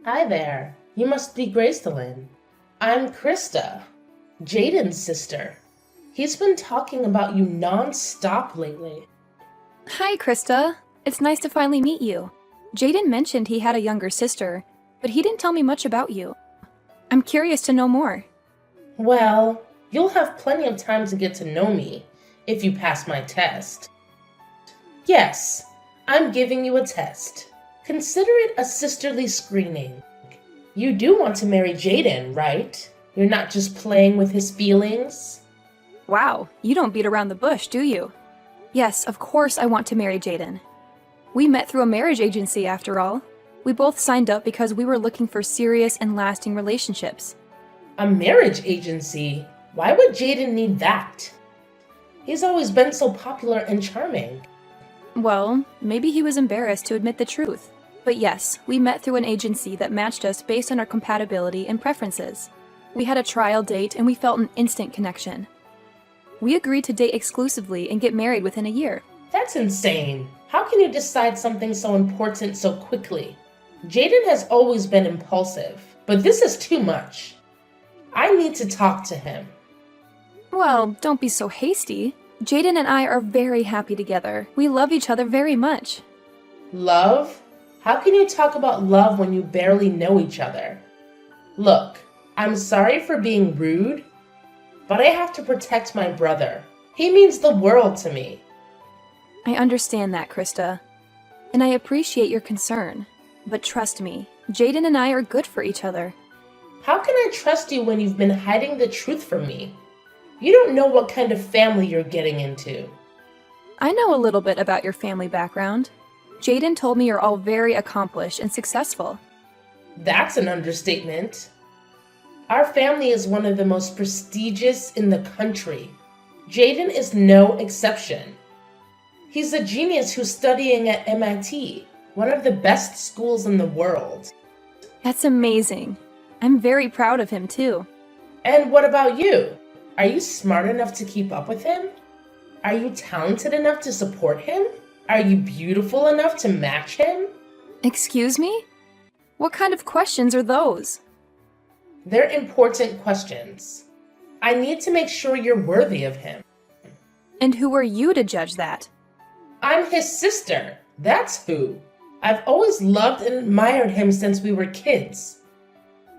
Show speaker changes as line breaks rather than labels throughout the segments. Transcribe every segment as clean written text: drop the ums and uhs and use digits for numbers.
Hi there. You must be Gracelyn. I'm Krista, Jaden's sister. He's been talking about you non-stop lately.
Hi, Krista. It's nice to finally meet you. Jaden mentioned he had a younger sister, but he didn't tell me much about you. I'm curious to know more.
Well, you'll have plenty of time to get to know me if you pass my test. Yes, I'm giving you a test. Consider it a sisterly screening. You do want to marry Jaden, right? You're not just playing with his feelings?
Wow, you don't beat around the bush, do you? Yes, of course I want to marry Jaden. We met through a marriage agency, after all. We both signed up because we were looking for serious and lasting relationships.
A marriage agency? Why would Jaden need that? He's always been so popular and charming.
Well, maybe he was embarrassed to admit the truth. But yes, we met through an agency that matched us based on our compatibility and preferences. We had a trial date and we felt an instant connection. We agreed to date exclusively and get married within a year.
That's insane. How can you decide something so important so quickly? Jaden has always been impulsive, but this is too much. I need to talk to him.
Well, don't be so hasty. Jaden and I are very happy together. We love each other very much.
Love? How can you talk about love when you barely know each other? Look, I'm sorry for being rude, but I have to protect my brother. He means the world to me.
I understand that, Krista. And I appreciate your concern. But trust me, Jaden and I are good for each other.
How can I trust you when you've been hiding the truth from me? You don't know what kind of family you're getting into.
I know a little bit about your family background. Jaden told me you're all very accomplished and successful.
That's an understatement. Our family is one of the most prestigious in the country. Jaden is no exception. He's a genius who's studying at MIT, one of the best schools in the world.
That's amazing. I'm very proud of him, too.
And what about you? Are you smart enough to keep up with him? Are you talented enough to support him? Are you beautiful enough to match him?
Excuse me? What kind of questions are those?
They're important questions. I need to make sure you're worthy of him.
And who are you to judge that?
I'm his sister. That's who. I've always loved and admired him since we were kids.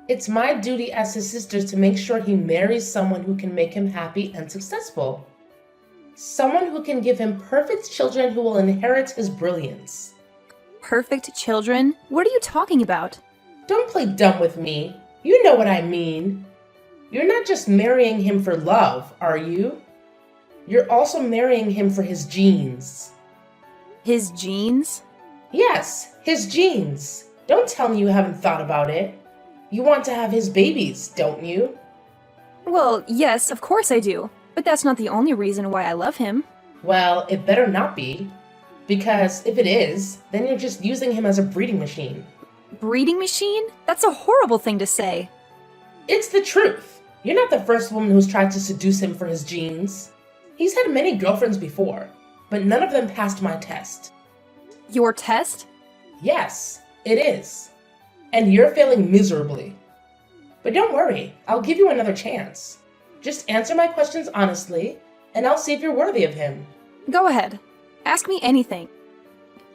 It's my duty as his sister to make sure he marries someone who can make him happy and successful. Someone who can give him perfect children who will inherit his brilliance.
Perfect children? What are you talking about?
Don't play dumb with me. You know what I mean. You're not just marrying him for love, are you? You're also marrying him for his genes.
His genes?
Yes, his genes. Don't tell me you haven't thought about it. You want to have his babies, don't you?
Well, yes, of course I do. But that's not the only reason why I love him.
Well, it better not be. Because if it is, then you're just using him as a breeding machine.
Breeding machine? That's a horrible thing to say.
It's the truth. You're not the first woman who's tried to seduce him for his genes. He's had many girlfriends before, but none of them passed my test.
Your test?
Yes, it is. And you're failing miserably. But don't worry, I'll give you another chance. Just answer my questions honestly, and I'll see if you're worthy of him.
Go ahead. Ask me anything.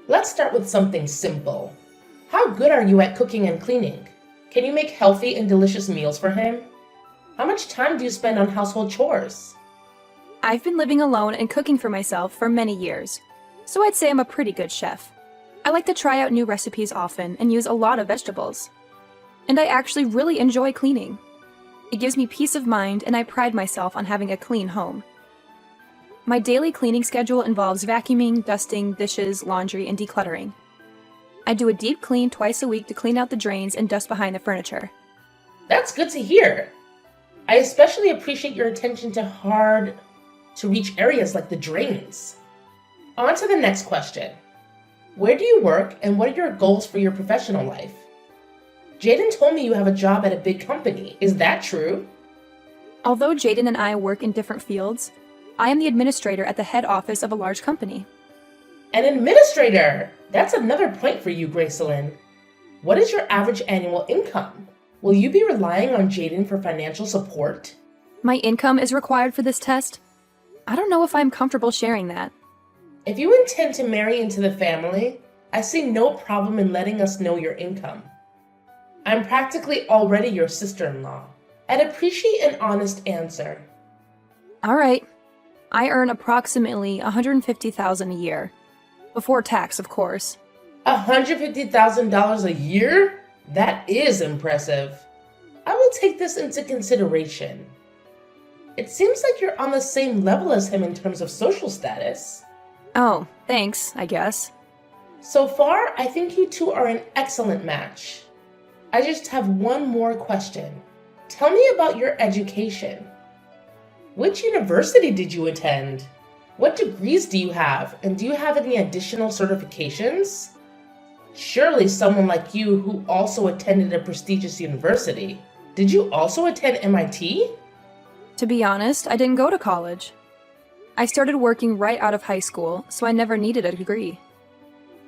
Let's start with something simple. How good are you at cooking and cleaning? Can you make healthy and delicious meals for him? How much time do you spend on household chores?
I've been living alone and cooking for myself for many years, so I'd say I'm a pretty good chef. I like to try out new recipes often and use a lot of vegetables. And I actually really enjoy cleaning. It gives me peace of mind and I pride myself on having a clean home. My daily cleaning schedule involves vacuuming, dusting, dishes, laundry, and decluttering. I do a deep clean twice a week to clean out the drains and dust behind the furniture.
That's good to hear. I especially appreciate your attention to hard-to-reach areas like the drains. On to the next question. Where do you work and what are your goals for your professional life? Jaden told me you have a job at a big company. Is that true?
Although Jaden and I work in different fields, I am the administrator at the head office of a large company.
An administrator! That's another point for you, Gracelyn. What is your average annual income? Will you be relying on Jaden for financial support?
My income is required for this test? I don't know if I'm comfortable sharing that.
If you intend to marry into the family, I see no problem in letting us know your income. I'm practically already your sister-in-law. I'd appreciate an honest answer.
All right. I earn approximately $150,000 a year. Before tax, of course.
$150,000 a year? That is impressive. I will take this into consideration. It seems like you're on the same level as him in terms of social status.
Oh, thanks, I guess.
So far, I think you two are an excellent match. I just have one more question. Tell me about your education. Which university did you attend? What degrees do you have, and do you have any additional certifications? Surely someone like you who also attended a prestigious university. Did you also attend MIT?
To be honest, I didn't go to college. I started working right out of high school, so I never needed a degree.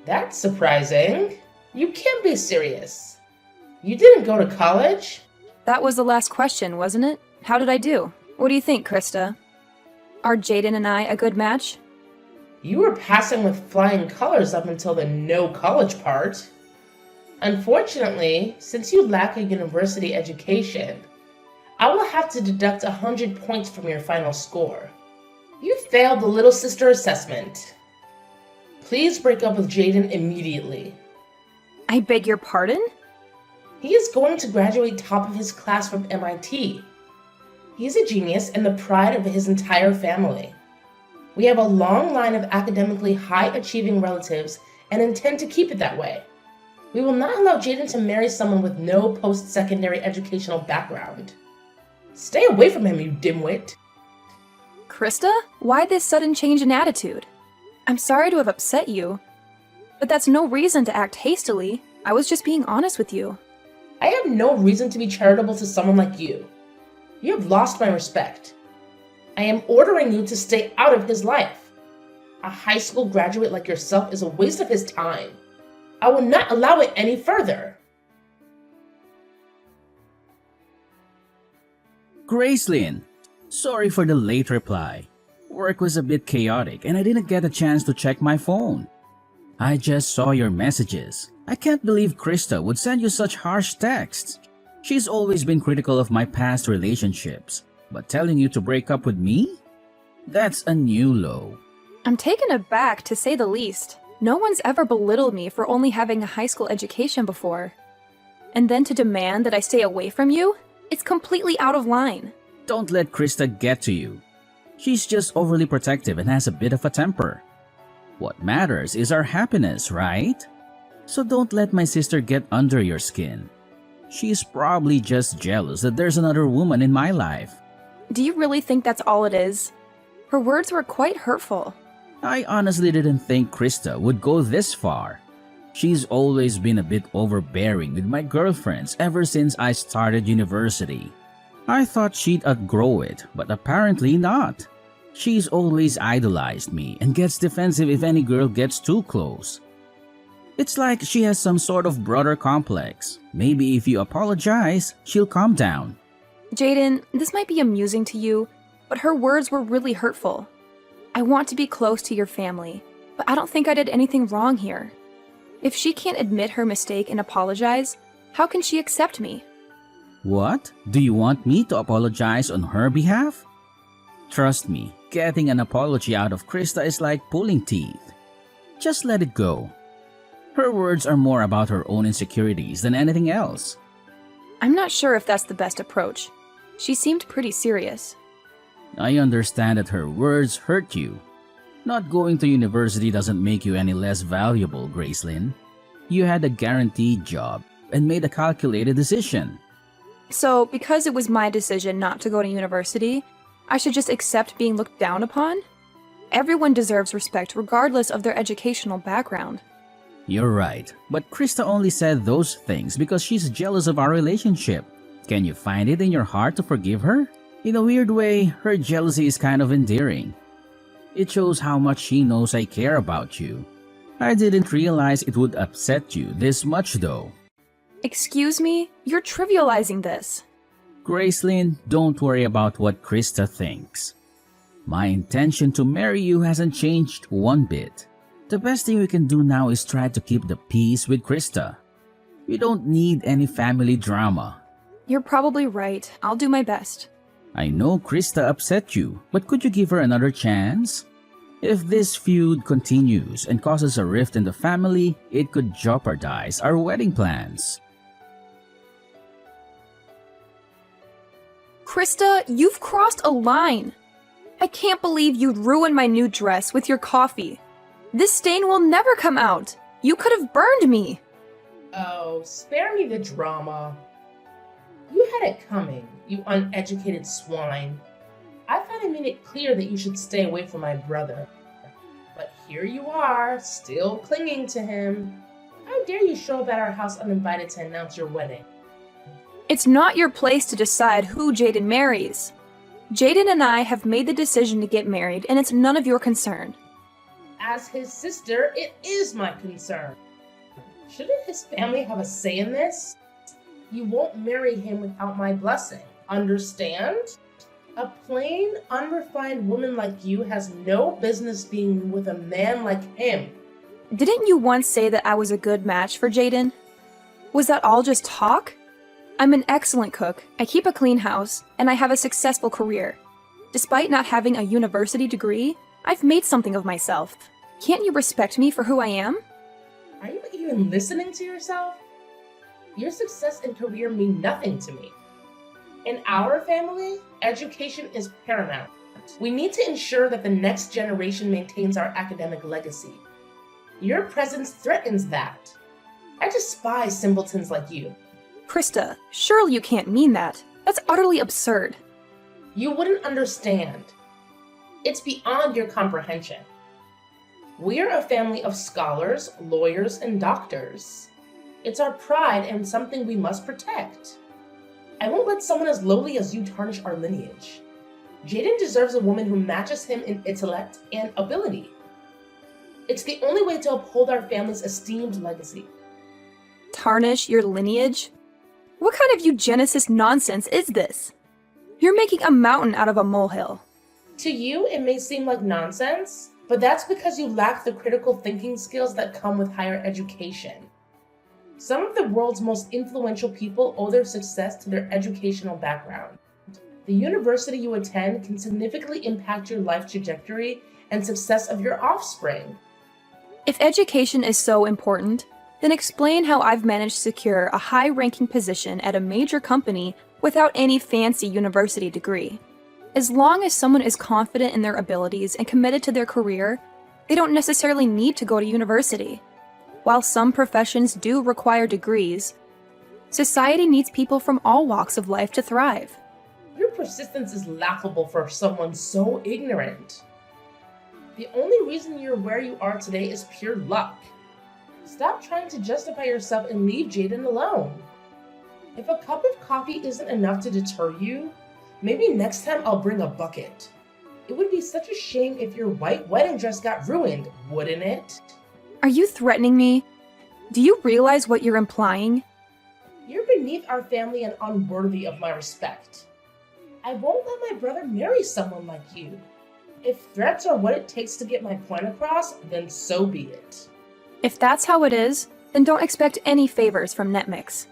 That's surprising. You can't be serious. You didn't go to college?
That was the last question, wasn't it? How did I do? What do you think, Krista? Are Jaden and I a good match?
You were passing with flying colors up until the no college part. Unfortunately, since you lack a university education, I will have to deduct 100 points from your final score. You failed the little sister assessment. Please break up with Jaden immediately.
I beg your pardon?
He is going to graduate top of his class from MIT. He's a genius and the pride of his entire family. We have a long line of academically high-achieving relatives and intend to keep it that way. We will not allow Jaden to marry someone with no post-secondary educational background. Stay away from him, you dimwit.
Krista, why this sudden change in attitude? I'm sorry to have upset you, but that's no reason to act hastily. I was just being honest with you.
I have no reason to be charitable to someone like you. You have lost my respect. I am ordering you to stay out of his life. A high school graduate like yourself is a waste of his time. I will not allow it any further.
Gracelyn, sorry for the late reply. Work was a bit chaotic and I didn't get a chance to check my phone. I just saw your messages. I can't believe Krista would send you such harsh texts. She's always been critical of my past relationships, but telling you to break up with me? That's a new low.
I'm taken aback, to say the least. No one's ever belittled me for only having a high school education before. And then to demand that I stay away from you? It's completely out of line.
Don't let Krista get to you. She's just overly protective and has a bit of a temper. What matters is our happiness, right? So don't let my sister get under your skin. She's probably just jealous that there's another woman in my life.
Do you really think that's all it is? Her words were quite hurtful.
I honestly didn't think Krista would go this far. She's always been a bit overbearing with my girlfriends ever since I started university. I thought she'd outgrow it, but apparently not. She's always idolized me and gets defensive if any girl gets too close. It's like she has some sort of brother complex. Maybe if you apologize, she'll calm down.
Jaden, this might be amusing to you, but her words were really hurtful. I want to be close to your family, but I don't think I did anything wrong here. If she can't admit her mistake and apologize, how can she accept me?
What? Do you want me to apologize on her behalf? Trust me, getting an apology out of Krista is like pulling teeth. Just let it go. Her words are more about her own insecurities than anything else.
I'm not sure if that's the best approach. She seemed pretty serious.
I understand that her words hurt you. Not going to university doesn't make you any less valuable, Gracelyn. You had a guaranteed job and made a calculated decision.
So, because it was my decision not to go to university, I should just accept being looked down upon? Everyone deserves respect regardless of their educational background.
You're right, but Krista only said those things because she's jealous of our relationship. Can you find it in your heart to forgive her? In a weird way, her jealousy is kind of endearing. It shows how much she knows I care about you. I didn't realize it would upset you this much though.
Excuse me? You're trivializing this.
Gracelyn, don't worry about what Krista thinks. My intention to marry you hasn't changed one bit. The best thing we can do now is try to keep the peace with Krista. We don't need any family drama.
You're probably right. I'll do my best.
I know Krista upset you, but could you give her another chance? If this feud continues and causes a rift in the family, it could jeopardize our wedding plans.
Krista, you've crossed a line. I can't believe you'd ruin my new dress with your coffee. This stain will never come out. You could have burned me.
Oh, spare me the drama. You had it coming, you uneducated swine. I thought I made it clear that you should stay away from my brother. But here you are, still clinging to him. How dare you show up at our house uninvited to announce your wedding?
It's not your place to decide who Jaden marries. Jaden and I have made the decision to get married, and it's none of your concern.
As his sister, it is my concern. Shouldn't his family have a say in this? You won't marry him without my blessing. Understand? A plain, unrefined woman like you has no business being with a man like him.
Didn't you once say that I was a good match for Jaden? Was that all just talk? I'm an excellent cook, I keep a clean house, and I have a successful career. Despite not having a university degree, I've made something of myself. Can't you respect me for who I am?
Are you even listening to yourself? Your success and career mean nothing to me. In our family, education is paramount. We need to ensure that the next generation maintains our academic legacy. Your presence threatens that. I despise simpletons like you.
Krista, surely you can't mean that. That's utterly absurd.
You wouldn't understand. It's beyond your comprehension. We're a family of scholars, lawyers, and doctors. It's our pride and something we must protect. I won't let someone as lowly as you tarnish our lineage. Jaden deserves a woman who matches him in intellect and ability. It's the only way to uphold our family's esteemed legacy.
Tarnish your lineage? What kind of eugenicist nonsense is this? You're making a mountain out of a molehill.
To you, it may seem like nonsense, but that's because you lack the critical thinking skills that come with higher education. Some of the world's most influential people owe their success to their educational background. The university you attend can significantly impact your life trajectory and success of your offspring.
If education is so important, then explain how I've managed to secure a high-ranking position at a major company without any fancy university degree. As long as someone is confident in their abilities and committed to their career, they don't necessarily need to go to university. While some professions do require degrees, society needs people from all walks of life to thrive.
Your persistence is laughable for someone so ignorant. The only reason you're where you are today is pure luck. Stop trying to justify yourself and leave Jaden alone. If a cup of coffee isn't enough to deter you, maybe next time I'll bring a bucket. It would be such a shame if your white wedding dress got ruined, wouldn't it?
Are you threatening me? Do you realize what you're implying?
You're beneath our family and unworthy of my respect. I won't let my brother marry someone like you. If threats are what it takes to get my point across, then so be it.
If that's how it is, then don't expect any favors from Netmix.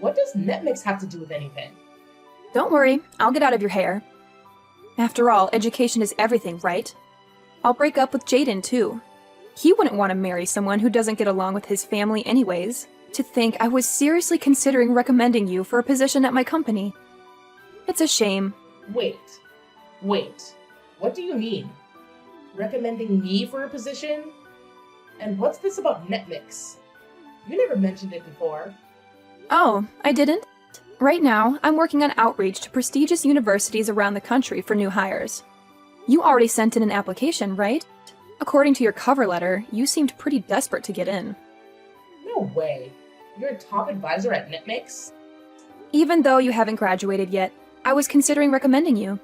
What does Netmix have to do with anything?
Don't worry, I'll get out of your hair. After all, education is everything, right? I'll break up with Jaden, too. He wouldn't want to marry someone who doesn't get along with his family anyways. To think I was seriously considering recommending you for a position at my company. It's a shame.
Wait. What do you mean? Recommending me for a position? And what's this about Netmix? You never mentioned it before.
Oh, I didn't? Right now, I'm working on outreach to prestigious universities around the country for new hires. You already sent in an application, right? According to your cover letter, you seemed pretty desperate to get in.
No way. You're a top advisor at Netmix?
Even though you haven't graduated yet, I was considering recommending you.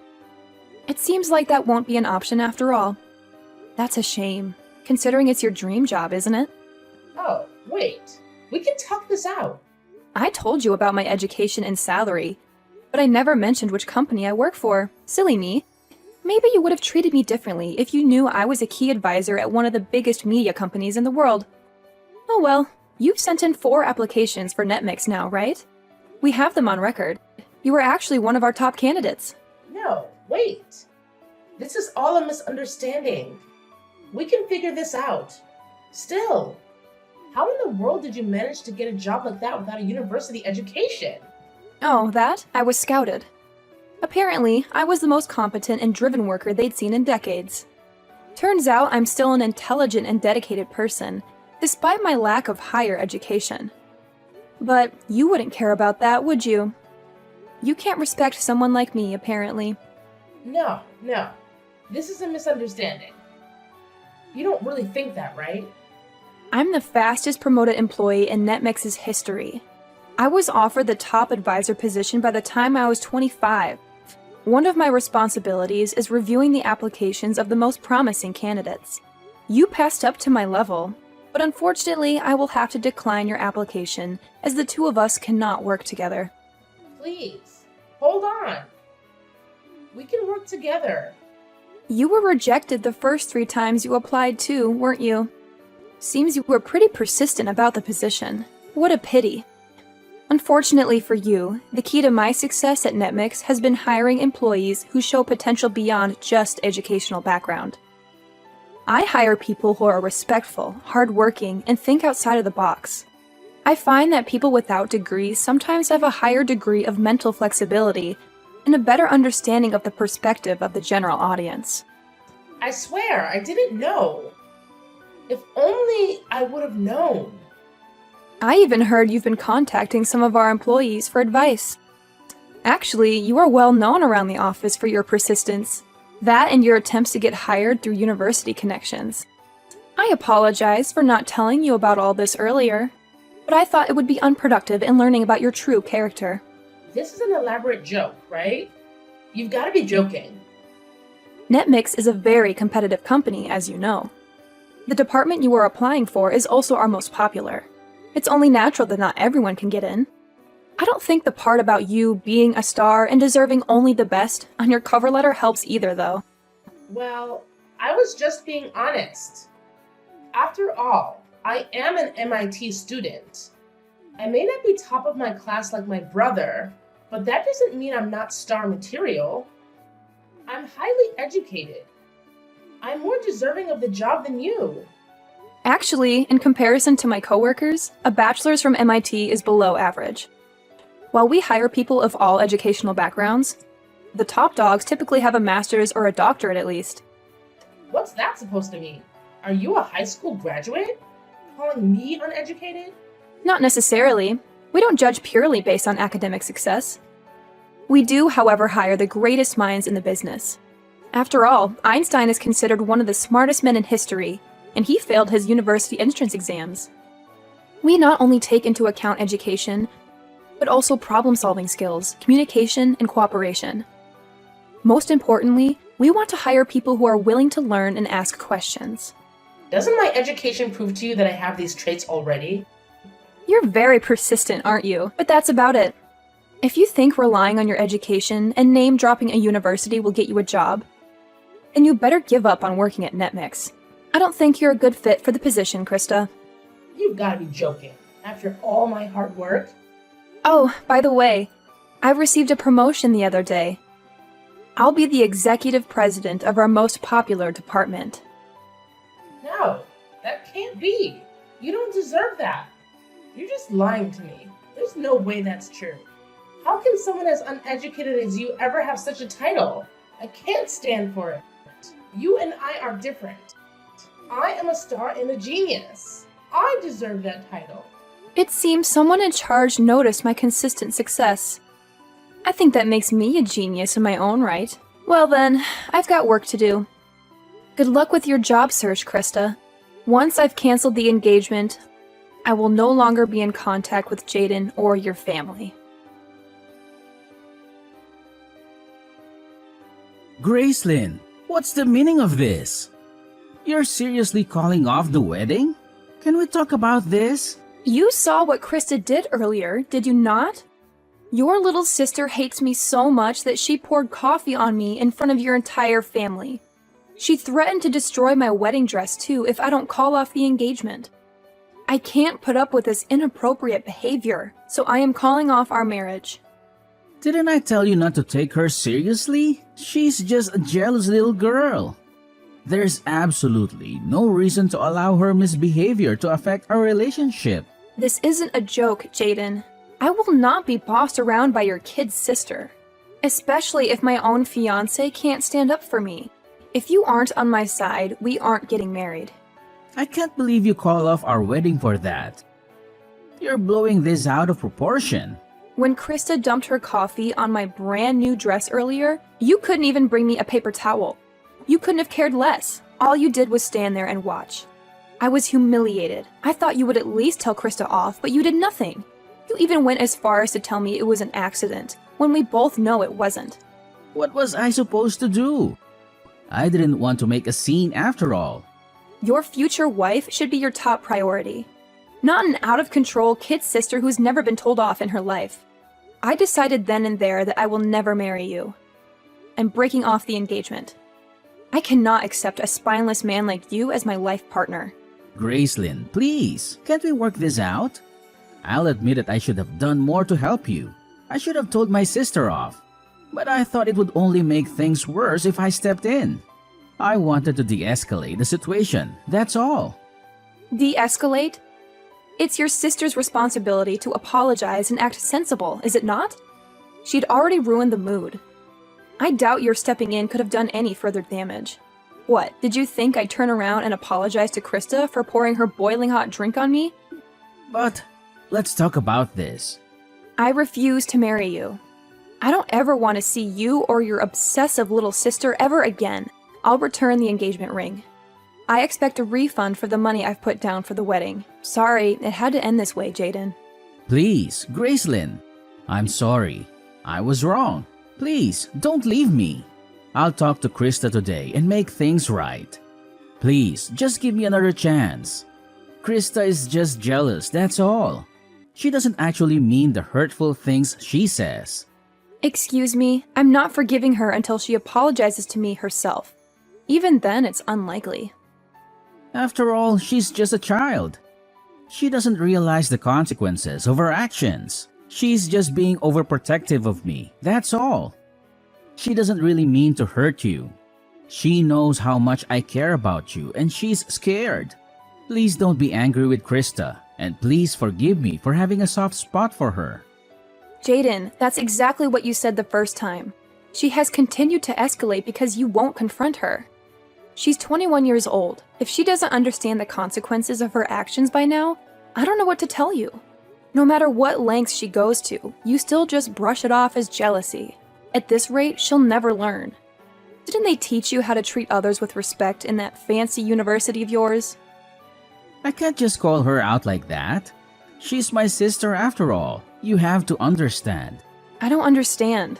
It seems like that won't be an option after all. That's a shame, considering it's your dream job, isn't it?
Oh, wait. We can talk this out.
I told you about my education and salary, but I never mentioned which company I work for. Silly me. Maybe you would have treated me differently if you knew I was a key advisor at one of the biggest media companies in the world. Oh well, you've sent in 4 applications for NetMix now, right? We have them on record. You were actually one of our top candidates.
No, wait. This is all a misunderstanding. We can figure this out. Still, how in the world did you manage to get a job like that without a university education?
Oh, that? I was scouted. Apparently, I was the most competent and driven worker they'd seen in decades. Turns out I'm still an intelligent and dedicated person, despite my lack of higher education. But you wouldn't care about that, would you? You can't respect someone like me, apparently.
No. This is a misunderstanding. You don't really think that, right?
I'm the fastest promoted employee in NetMix's history. I was offered the top advisor position by the time I was 25. One of my responsibilities is reviewing the applications of the most promising candidates. You passed up to my level, but unfortunately I will have to decline your application as the two of us cannot work together.
Please, hold on. We can work together.
You were rejected the first 3 times you applied too, weren't you? Seems you were pretty persistent about the position. What a pity. Unfortunately for you, the key to my success at NetMix has been hiring employees who show potential beyond just educational background. I hire people who are respectful, hardworking, and think outside of the box. I find that people without degrees sometimes have a higher degree of mental flexibility and a better understanding of the perspective of the general audience.
I swear, I didn't know. If only I would have known.
I even heard you've been contacting some of our employees for advice. Actually, you are well known around the office for your persistence. That and your attempts to get hired through university connections. I apologize for not telling you about all this earlier, but I thought it would be unproductive in learning about your true character.
This is an elaborate joke, right? You've got to be joking.
NetMix is a very competitive company, as you know. The department you are applying for is also our most popular. It's only natural that not everyone can get in. I don't think the part about you being a star and deserving only the best on your cover letter helps either, though.
Well, I was just being honest. After all, I am an MIT student. I may not be top of my class like my brother, but that doesn't mean I'm not star material. I'm highly educated. I'm more deserving of the job than you.
Actually, in comparison to my coworkers, a bachelor's from MIT is below average. While we hire people of all educational backgrounds, the top dogs typically have a master's or a doctorate at least.
What's that supposed to mean? Are you a high school graduate? Calling me uneducated?
Not necessarily. We don't judge purely based on academic success. We do, however, hire the greatest minds in the business. After all, Einstein is considered one of the smartest men in history, and he failed his university entrance exams. We not only take into account education, but also problem-solving skills, communication, and cooperation. Most importantly, we want to hire people who are willing to learn and ask questions.
Doesn't my education prove to you that I have these traits already?
You're very persistent, aren't you? But that's about it. If you think relying on your education and name-dropping a university will get you a job, then you better give up on working at NetMix. I don't think you're a good fit for the position, Krista.
You've got to be joking. After all my hard work?
Oh, by the way, I received a promotion the other day. I'll be the executive president of our most popular department.
No, that can't be. You don't deserve that. You're just lying to me. There's no way that's true. How can someone as uneducated as you ever have such a title? I can't stand for it. You and I are different. I am a star and a genius. I deserve that title.
It seems someone in charge noticed my consistent success. I think that makes me a genius in my own right. Well then, I've got work to do. Good luck with your job search, Krista. Once I've canceled the engagement, I will no longer be in contact with Jaden or your family.
Gracelyn, what's the meaning of this? You're seriously calling off the wedding? Can we talk about this?
You saw what Krista did earlier, did you not? Your little sister hates me so much that she poured coffee on me in front of your entire family. She threatened to destroy my wedding dress too if I don't call off the engagement. I can't put up with this inappropriate behavior, so I am calling off our marriage.
Didn't I tell you not to take her seriously? She's just a jealous little girl. There's absolutely no reason to allow her misbehavior to affect our relationship.
This isn't a joke, Jaden. I will not be bossed around by your kid's sister. Especially if my own fiancé can't stand up for me. If you aren't on my side, we aren't getting married.
I can't believe you call off our wedding for that. You're blowing this out of proportion.
When Krista dumped her coffee on my brand new dress earlier, you couldn't even bring me a paper towel. You couldn't have cared less. All you did was stand there and watch. I was humiliated. I thought you would at least tell Krista off, but you did nothing. You even went as far as to tell me it was an accident, when we both know it wasn't.
What was I supposed to do? I didn't want to make a scene after all.
Your future wife should be your top priority. Not an out-of-control kid sister who's never been told off in her life. I decided then and there that I will never marry you. I'm breaking off the engagement. I cannot accept a spineless man like you as my life partner.
Gracelyn, please, can't we work this out? I'll admit that I should have done more to help you. I should have told my sister off. But I thought it would only make things worse if I stepped in. I wanted to de-escalate the situation, that's all.
De-escalate? It's your sister's responsibility to apologize and act sensible, is it not? She'd already ruined the mood. I doubt your stepping in could have done any further damage. What, did you think I'd turn around and apologize to Krista for pouring her boiling hot drink on me?
But let's talk about this.
I refuse to marry you. I don't ever want to see you or your obsessive little sister ever again. I'll return the engagement ring. I expect a refund for the money I've put down for the wedding. Sorry, it had to end this way, Jaden.
Please, Gracelyn. I'm sorry. I was wrong. Please, don't leave me. I'll talk to Krista today and make things right. Please, just give me another chance. Krista is just jealous, that's all. She doesn't actually mean the hurtful things she says.
Excuse me, I'm not forgiving her until she apologizes to me herself. Even then, it's unlikely.
After all, she's just a child. She doesn't realize the consequences of her actions. She's just being overprotective of me, that's all. She doesn't really mean to hurt you. She knows how much I care about you and she's scared. Please don't be angry with Krista, and please forgive me for having a soft spot for her.
Jaden, that's exactly what you said the first time. She has continued to escalate because you won't confront her. She's 21 years old. If she doesn't understand the consequences of her actions by now, I don't know what to tell you. No matter what lengths she goes to, you still just brush it off as jealousy. At this rate, she'll never learn. Didn't they teach you how to treat others with respect in that fancy university of yours?
I can't just call her out like that. She's my sister after all. You have to understand.
I don't understand.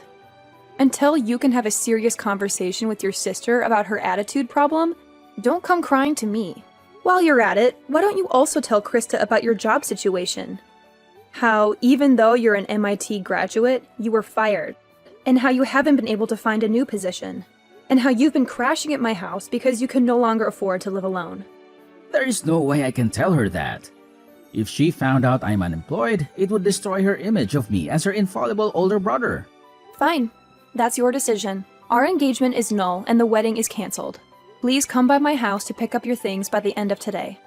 Until you can have a serious conversation with your sister about her attitude problem, don't come crying to me. While you're at it, why don't you also tell Krista about your job situation? How, even though you're an MIT graduate, you were fired. And how you haven't been able to find a new position. And how you've been crashing at my house because you can no longer afford to live alone.
There is no way I can tell her that. If she found out I'm unemployed, it would destroy her image of me as her infallible older brother.
Fine. That's your decision. Our engagement is null and the wedding is cancelled. Please come by my house to pick up your things by the end of today.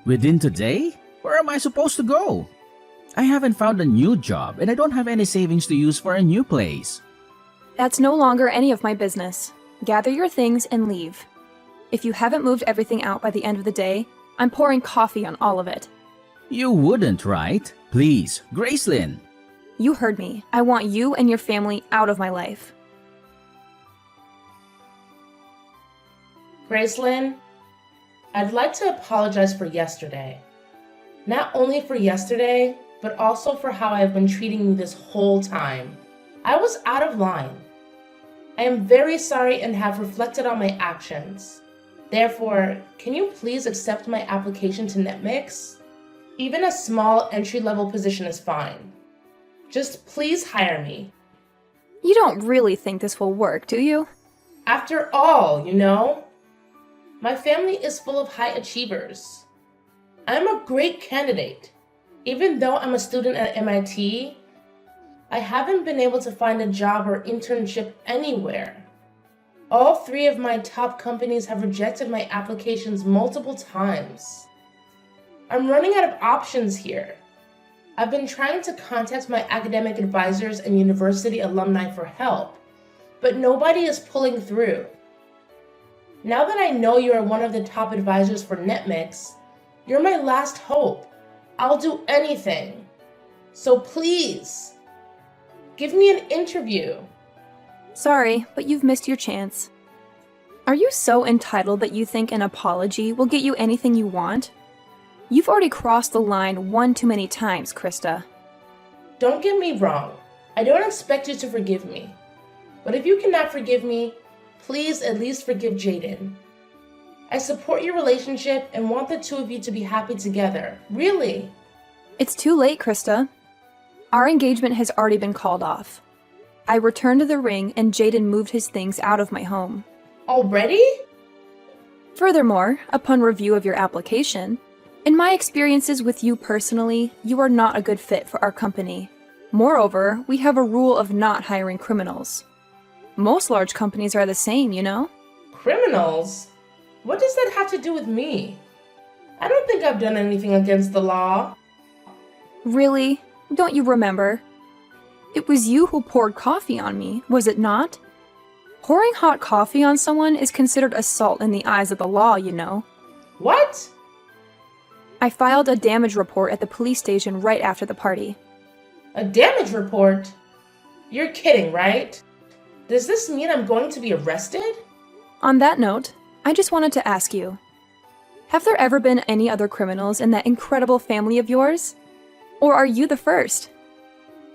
Within today? Where am I supposed to go? I haven't found a new job and I don't have any savings to use for a new place.
That's no longer any of my business. Gather your things and leave. If you haven't moved everything out by the end of the day, I'm pouring coffee on all of it.
You wouldn't, right? Please, Gracelyn.
You heard me. I want you and your family out of my life.
Gracelyn, I'd like to apologize for yesterday. Not only for yesterday, but also for how I've been treating you this whole time. I was out of line. I am very sorry and have reflected on my actions. Therefore, can you please accept my application to NetMix? Even a small entry-level position is fine. Just please hire me.
You don't really think this will work, do you?
After all, my family is full of high achievers. I'm a great candidate. Even though I'm a student at MIT, I haven't been able to find a job or internship anywhere. All 3 of my top companies have rejected my applications multiple times. I'm running out of options here. I've been trying to contact my academic advisors and university alumni for help, but nobody is pulling through. Now that I know you are one of the top advisors for NetMix, you're my last hope. I'll do anything. So please, give me an interview.
Sorry, but you've missed your chance. Are you so entitled that you think an apology will get you anything you want? You've already crossed the line one too many times, Krista.
Don't get me wrong. I don't expect you to forgive me. But if you cannot forgive me, please at least forgive Jaden. I support your relationship and want the 2 of you to be happy together. Really.
It's too late, Krista. Our engagement has already been called off. I returned to the ring and Jaden moved his things out of my home.
Already?
Furthermore, upon review of your application, in my experiences with you personally, you are not a good fit for our company. Moreover, we have a rule of not hiring criminals. Most large companies are the same,
Criminals? What does that have to do with me? I don't think I've done anything against the law.
Really? Don't you remember? It was you who poured coffee on me, was it not? Pouring hot coffee on someone is considered assault in the eyes of the law,
What?
I filed a damage report at the police station right after the party.
A damage report? You're kidding, right? Does this mean I'm going to be arrested?
On that note, I just wanted to ask you, have there ever been any other criminals in that incredible family of yours? Or are you the first?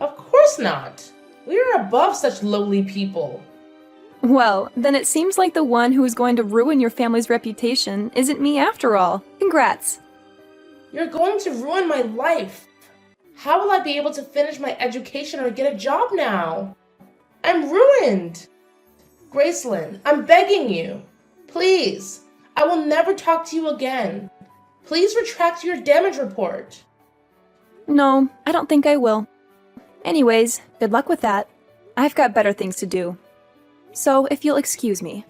Of course not. We are above such lowly people.
Well, then it seems like the one who is going to ruin your family's reputation isn't me after all. Congrats.
You're going to ruin my life. How will I be able to finish my education or get a job now? I'm ruined. Gracelyn, I'm begging you. Please, I will never talk to you again. Please retract your damage report.
No, I don't think I will. Anyways, good luck with that. I've got better things to do. So, if you'll excuse me.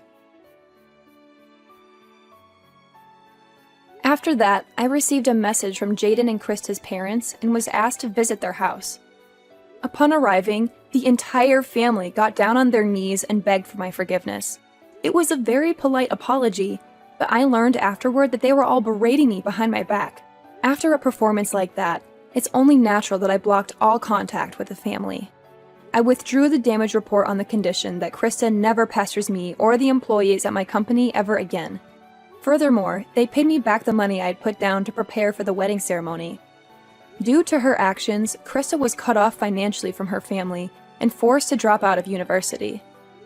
After that, I received a message from Jaden and Krista's parents and was asked to visit their house. Upon arriving, the entire family got down on their knees and begged for my forgiveness. It was a very polite apology, but I learned afterward that they were all berating me behind my back. After a performance like that, it's only natural that I blocked all contact with the family. I withdrew the damage report on the condition that Krista never pesters me or the employees at my company ever again. Furthermore, they paid me back the money I had put down to prepare for the wedding ceremony. Due to her actions, Krista was cut off financially from her family and forced to drop out of university.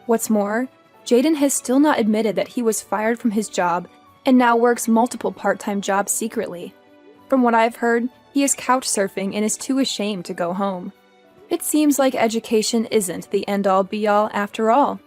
What's more, Jaden has still not admitted that he was fired from his job and now works multiple part-time jobs secretly. From what I've heard, he is couch surfing and is too ashamed to go home. It seems like education isn't the end-all be-all after all.